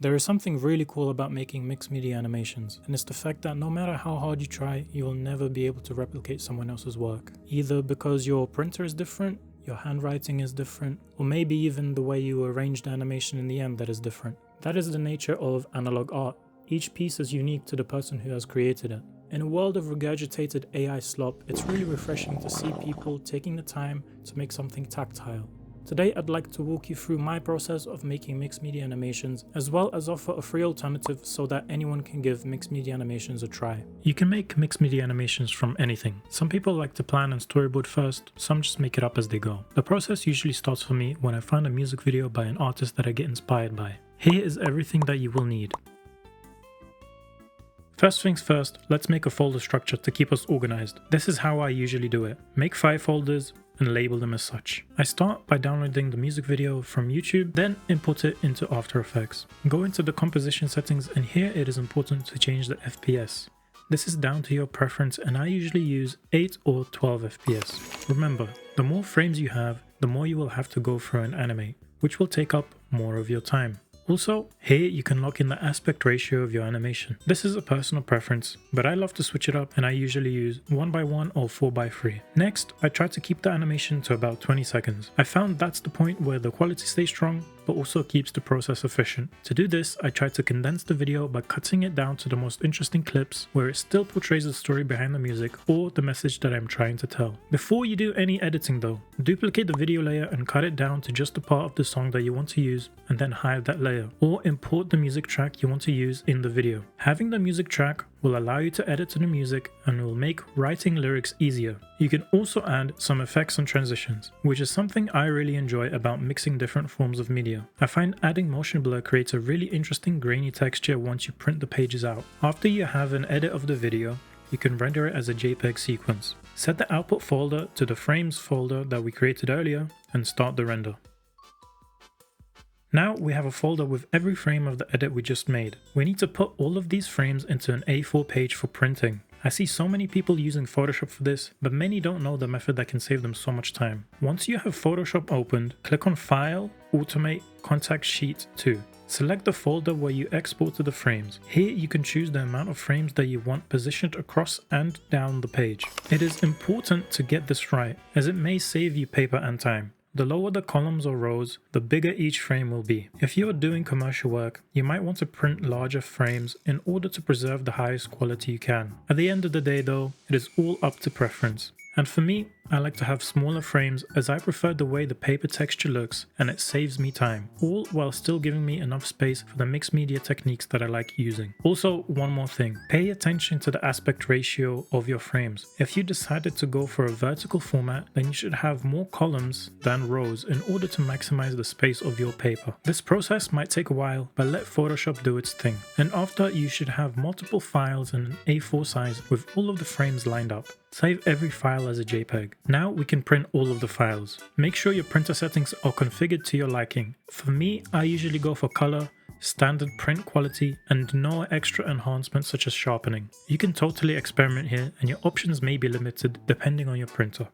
There is something really cool about making mixed media animations, and it's the fact that no matter how hard you try, you will never be able to replicate someone else's work. Either because your printer is different, your handwriting is different, or maybe even the way you arrange the animation in the end that is different. That is the nature of analog art. Each piece is unique to the person who has created it. In a world of regurgitated AI slop, it's really refreshing to see people taking the time to make something tactile. Today I'd like to walk you through my process of making mixed media animations, as well as offer a free alternative so that anyone can give mixed media animations a try. You can make mixed media animations from anything. Some people like to plan and storyboard first, some just make it up as they go. The process usually starts for me when I find a music video by an artist that I get inspired by. Here is everything that you will need. First things first, let's make a folder structure to keep us organized. This is how I usually do it. Make 5 folders and label them as such. I start by downloading the music video from YouTube, then import it into After Effects. Go into the composition settings, and here it is important to change the FPS. This is down to your preference, and I usually use 8 or 12 FPS. Remember, the more frames you have, the more you will have to go through and animate, which will take up more of your time. Also, here you can lock in the aspect ratio of your animation. This is a personal preference, but I love to switch it up and I usually use 1:1 or 4:3. Next, I try to keep the animation to about 20 seconds. I found that's the point where the quality stays strong, but also keeps the process efficient. To do this, I try to condense the video by cutting it down to the most interesting clips where it still portrays the story behind the music or the message that I'm trying to tell. Before you do any editing though, duplicate the video layer and cut it down to just the part of the song that you want to use, and then hide that layer, or import the music track you want to use in the video. Having the music track will allow you to edit to the music and will make writing lyrics easier. You can also add some effects and transitions, which is something I really enjoy about mixing different forms of media. I find adding motion blur creates a really interesting grainy texture once you print the pages out. After you have an edit of the video, you can render it as a JPEG sequence. Set the output folder to the frames folder that we created earlier and start the render. Now we have a folder with every frame of the edit we just made. We need to put all of these frames into an A4 page for printing. I see so many people using Photoshop for this, but many don't know the method that can save them so much time. Once you have Photoshop opened, click on File, Automate, Contact Sheet 2. Select the folder where you exported the frames. Here you can choose the amount of frames that you want positioned across and down the page. It is important to get this right, as it may save you paper and time. The lower the columns or rows, the bigger each frame will be. If you are doing commercial work, you might want to print larger frames in order to preserve the highest quality you can. At the end of the day though, it is all up to preference. And for me, I like to have smaller frames as I prefer the way the paper texture looks and it saves me time, all while still giving me enough space for the mixed media techniques that I like using. Also, one more thing, pay attention to the aspect ratio of your frames. If you decided to go for a vertical format, then you should have more columns than rows in order to maximize the space of your paper. This process might take a while, but let Photoshop do its thing. And after, you should have multiple files in an A4 size with all of the frames lined up. Save every file as a JPEG. Now we can print all of the files. Make sure your printer settings are configured to your liking. For me, I usually go for color, standard print quality, and no extra enhancements such as sharpening. You can totally experiment here, and your options may be limited depending on your printer.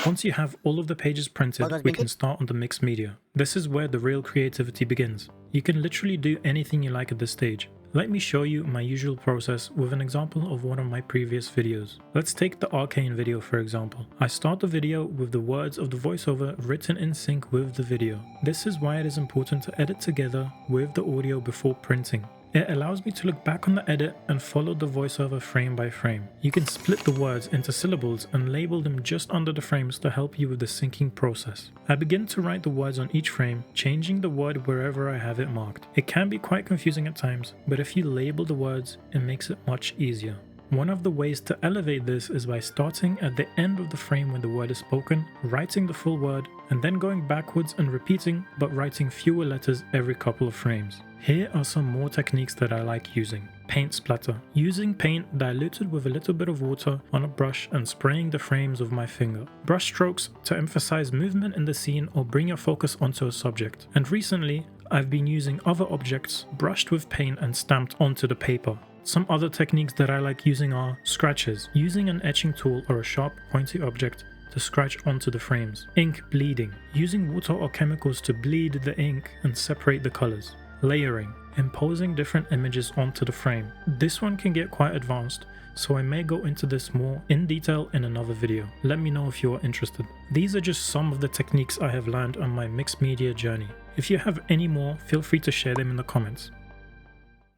Once you have all of the pages printed, we can start on the mixed media. This is where the real creativity begins. You can literally do anything you like at this stage. Let me show you my usual process with an example of one of my previous videos. Let's take the Arcane video for example. I start the video with the words of the voiceover written in sync with the video. This is why it is important to edit together with the audio before printing. It allows me to look back on the edit and follow the voiceover frame by frame. You can split the words into syllables and label them just under the frames to help you with the syncing process. I begin to write the words on each frame, changing the word wherever I have it marked. It can be quite confusing at times, but if you label the words, it makes it much easier. One of the ways to elevate this is by starting at the end of the frame when the word is spoken, writing the full word, and then going backwards and repeating, but writing fewer letters every couple of frames. Here are some more techniques that I like using. Paint splatter. Using paint diluted with a little bit of water on a brush and spraying the frames with my finger. Brush strokes to emphasize movement in the scene or bring your focus onto a subject. And recently, I've been using other objects brushed with paint and stamped onto the paper. Some other techniques that I like using are scratches. Using an etching tool or a sharp pointy object to scratch onto the frames. Ink bleeding, using water or chemicals to bleed the ink and separate the colors. Layering, imposing different images onto the frame. This one can get quite advanced, so I may go into this more in detail in another video. Let me know if you are interested. These are just some of the techniques I have learned on my mixed media journey. If you have any more, feel free to share them in the comments.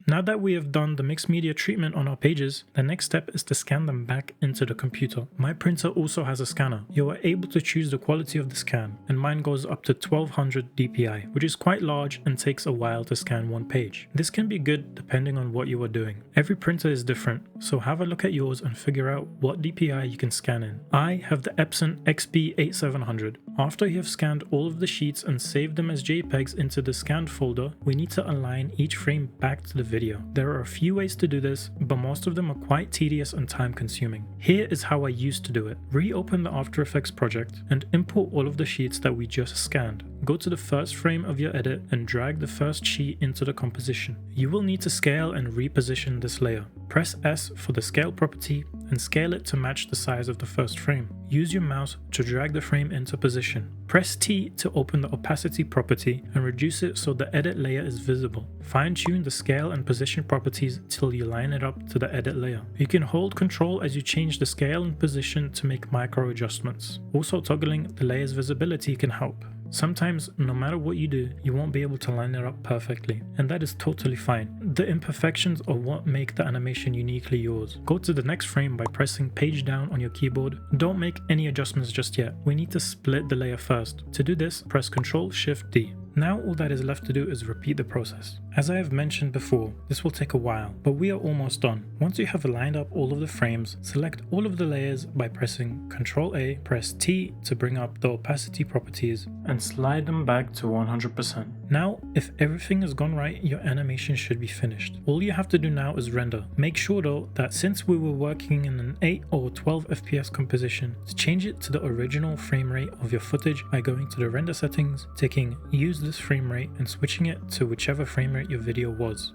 Now that we have done the mixed media treatment on our pages, the next step is to scan them back into the computer. My printer also has a scanner. You are able to choose the quality of the scan, and mine goes up to 1200 dpi, which is quite large and takes a while to scan one page. This can be good depending on what you are doing. Every printer is different, so have a look at yours and figure out what dpi you can scan in. I have the Epson XB8700. After you have scanned all of the sheets and saved them as JPEGs into the scanned folder, we need to align each frame back to the video. There are a few ways to do this, but most of them are quite tedious and time consuming. Here is how I used to do it. Reopen the After Effects project and import all of the sheets that we just scanned. Go to the first frame of your edit and drag the first sheet into the composition. You will need to scale and reposition this layer. Press S for the scale property and scale it to match the size of the first frame. Use your mouse to drag the frame into position. Press T to open the opacity property and reduce it so the edit layer is visible. Fine-tune the scale and position properties till you line it up to the edit layer. You can hold Ctrl as you change the scale and position to make micro adjustments. Also, toggling the layer's visibility can help. Sometimes, no matter what you do, you won't be able to line it up perfectly, and that is totally fine. The imperfections are what make the animation uniquely yours. Go to the next frame by pressing page down on your keyboard. Don't make any adjustments just yet. We need to split the layer first. To do this, press Ctrl-Shift-D. Now all that is left to do is repeat the process. As I have mentioned before, this will take a while, but we are almost done. Once you have lined up all of the frames, select all of the layers by pressing Ctrl-A, press T to bring up the opacity properties, and slide them back to 100%. Now, if everything has gone right, your animation should be finished. All you have to do now is render. Make sure though that since we were working in an 8 or 12 FPS composition, to change it to the original frame rate of your footage by going to the render settings, ticking use this frame rate and switching it to whichever frame rate your video was.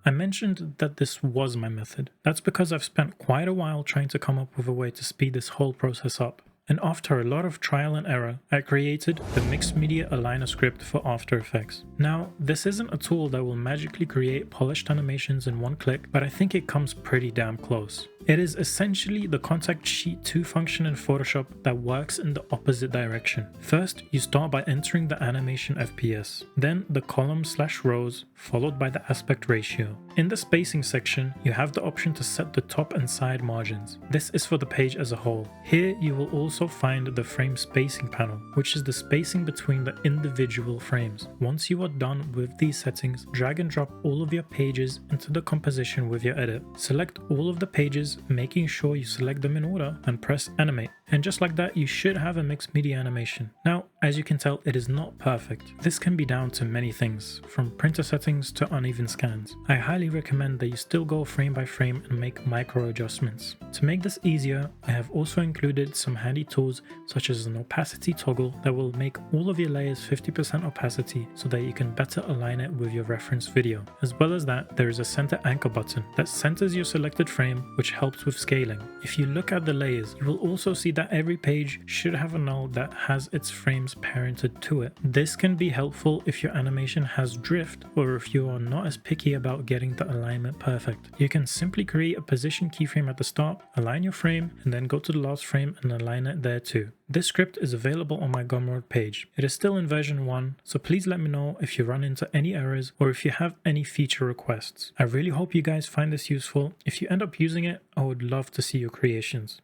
I mentioned that this was my method. That's because I've spent quite a while trying to come up with a way to speed this whole process up. And after a lot of trial and error, I created the Mixed Media Aligner script for After Effects. Now, this isn't a tool that will magically create polished animations in one click, but I think it comes pretty damn close. It is essentially the Contact Sheet 2 function in Photoshop that works in the opposite direction. First, you start by entering the animation FPS, then the column/rows, followed by the aspect ratio. In the spacing section, you have the option to set the top and side margins. This is for the page as a whole. Here, you will also find the frame spacing panel, which is the spacing between the individual frames. Once you are done with these settings, drag and drop all of your pages into the composition with your edit. Select all of the pages, making sure you select them in order, and press animate. And just like that, you should have a mixed media animation. Now, as you can tell, it is not perfect. This can be down to many things, from printer settings to uneven scans. I highly recommend that you still go frame by frame and make micro adjustments. To make this easier, I have also included some handy tools such as an opacity toggle that will make all of your layers 50% opacity so that you can better align it with your reference video. As well as that, there is a center anchor button that centers your selected frame, which helps with scaling. If you look at the layers, you will also see that every page should have a null that has its frames parented to it. This can be helpful if your animation has drift or if you are not as picky about getting the alignment perfect. You can simply create a position keyframe at the start, align your frame, and then go to the last frame and align it there too. This script is available on my Gumroad page. It is still in version 1, so please let me know if you run into any errors or if you have any feature requests. I really hope you guys find this useful. If you end up using it, I would love to see your creations.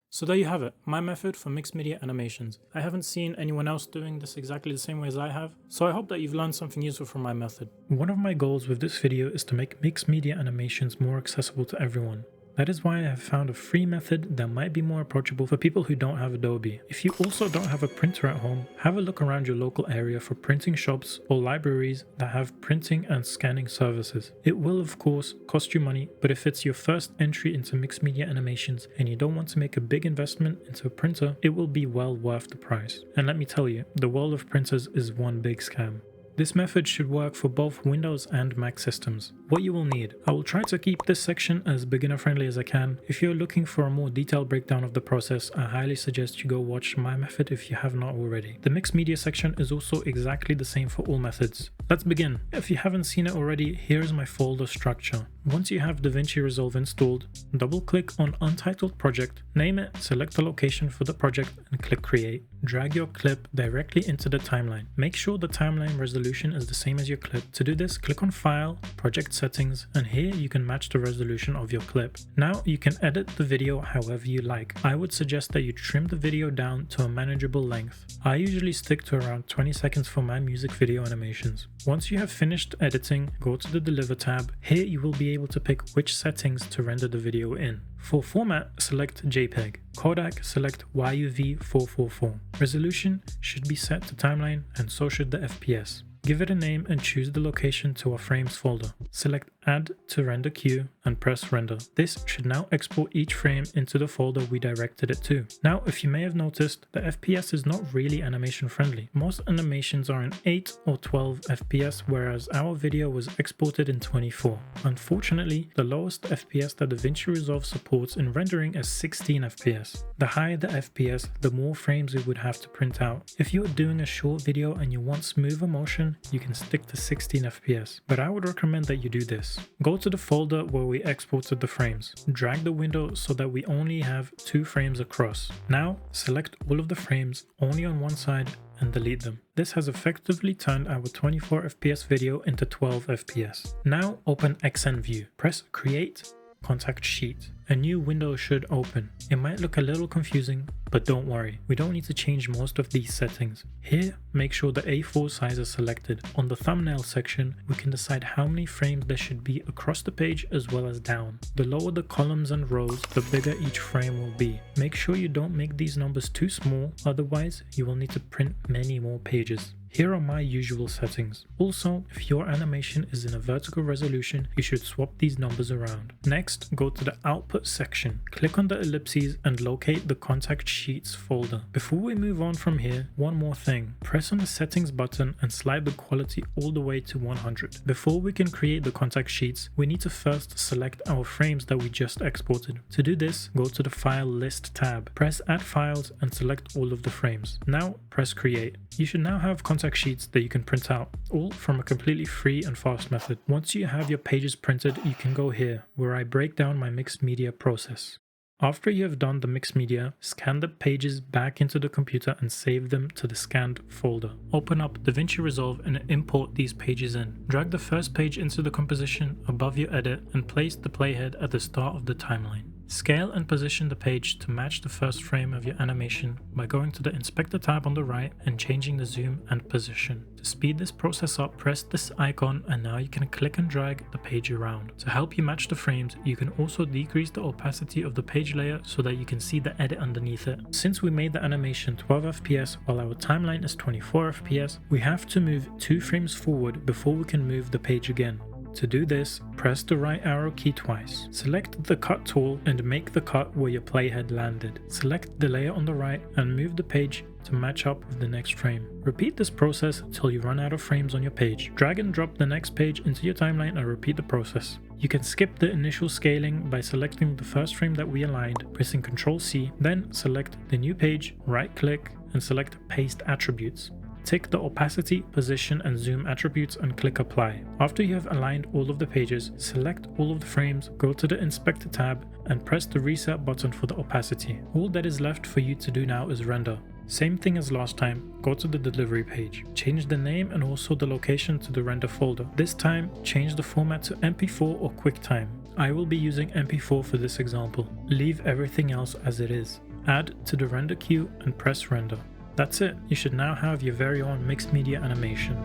So there you have it, my method for mixed media animations. I haven't seen anyone else doing this exactly the same way as I have, so I hope that you've learned something useful from my method. One of my goals with this video is to make mixed media animations more accessible to everyone. That is why I have found a free method that might be more approachable for people who don't have Adobe. If you also don't have a printer at home, have a look around your local area for printing shops or libraries that have printing and scanning services. It will of course cost you money, but if it's your first entry into mixed media animations and you don't want to make a big investment into a printer, it will be well worth the price. And let me tell you, the world of printers is one big scam. This method should work for both Windows and Mac systems. What you will need. I will try to keep this section as beginner friendly as I can. If you're looking for a more detailed breakdown of the process, I highly suggest you go watch my method if you have not already. The mixed media section is also exactly the same for all methods. Let's begin. If you haven't seen it already, here is my folder structure. Once you have DaVinci Resolve installed, double click on Untitled Project, name it, select the location for the project and click Create. Drag your clip directly into the timeline. Make sure the timeline resolution is the same as your clip. To do this, click on File, Project Settings, and here you can match the resolution of your clip. Now you can edit the video however you like. I would suggest that you trim the video down to a manageable length. I usually stick to around 20 seconds for my music video animations. Once you have finished editing, go to the Deliver tab. Here you will be able to pick which settings to render the video in. For format, select JPEG. Kodak, select YUV444. Resolution should be set to timeline and so should the FPS. Give it a name and choose the location to our frames folder. Select Add to Render Queue and press Render. This should now export each frame into the folder we directed it to. Now, if you may have noticed, the FPS is not really animation friendly. Most animations are in 8 or 12 FPS, whereas our video was exported in 24. Unfortunately, the lowest FPS that DaVinci Resolve supports in rendering is 16 FPS. The higher the FPS, the more frames we would have to print out. If you're doing a short video and you want smoother motion, you can stick to 16 FPS, but I would recommend that you do this. Go to the folder where we exported the frames. Drag the window so that we only have 2 frames across. Now, select all of the frames only on one side and delete them. This has effectively turned our 24 FPS video into 12 FPS. Now open XN View. Press Create, Contact Sheet. A new window should open. It might look a little confusing, but don't worry, we don't need to change most of these settings. Here, make sure the A4 size is selected. On the thumbnail section, we can decide how many frames there should be across the page as well as down. The lower the columns and rows, the bigger each frame will be. Make sure you don't make these numbers too small, otherwise you will need to print many more pages. Here are my usual settings. Also, if your animation is in a vertical resolution, you should swap these numbers around. Next, go to the output section. Click on the ellipses and locate the contact sheets folder. Before we move on from here, one more thing. Press on the settings button and slide the quality all the way to 100. Before we can create the contact sheets, we need to first select our frames that we just exported. To do this, go to the File List tab. Press Add Files and select all of the frames. Now, press Create. You should now have contact sheets that you can print out, all from a completely free and fast method. Once you have your pages printed, you can go here, where I break down my mixed media process. After you have done the mixed media, scan the pages back into the computer and save them to the scanned folder. Open up DaVinci Resolve and import these pages in. Drag the first page into the composition above your edit and place the playhead at the start of the timeline. Scale and position the page to match the first frame of your animation by going to the Inspector tab on the right and changing the zoom and position. To speed this process up, press this icon and now you can click and drag the page around. To help you match the frames, you can also decrease the opacity of the page layer so that you can see the edit underneath it. Since we made the animation 12 FPS while our timeline is 24 FPS, we have to move 2 frames forward before we can move the page again. To do this, press the right arrow key twice. Select the cut tool and make the cut where your playhead landed. Select the layer on the right and move the page to match up with the next frame. Repeat this process until you run out of frames on your page. Drag and drop the next page into your timeline and repeat the process. You can skip the initial scaling by selecting the first frame that we aligned, pressing Ctrl C, then select the new page, right click and select Paste Attributes. Tick the opacity, position and zoom attributes and click apply. After you have aligned all of the pages, select all of the frames, go to the Inspector tab and press the reset button for the opacity. All that is left for you to do now is render. Same thing as last time, go to the delivery page. Change the name and also the location to the render folder. This time, change the format to MP4 or QuickTime. I will be using MP4 for this example. Leave everything else as it is. Add to the render queue and press render. That's it, you should now have your very own mixed media animation.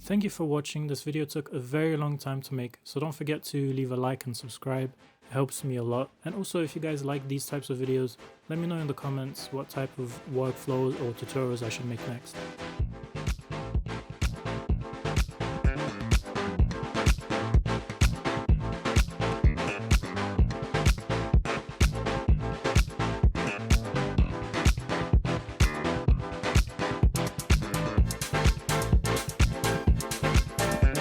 Thank you for watching. This video took a very long time to make, so don't forget to leave a like and subscribe. It helps me a lot. And also, if you guys like these types of videos, let me know in the comments what type of workflows or tutorials I should make next.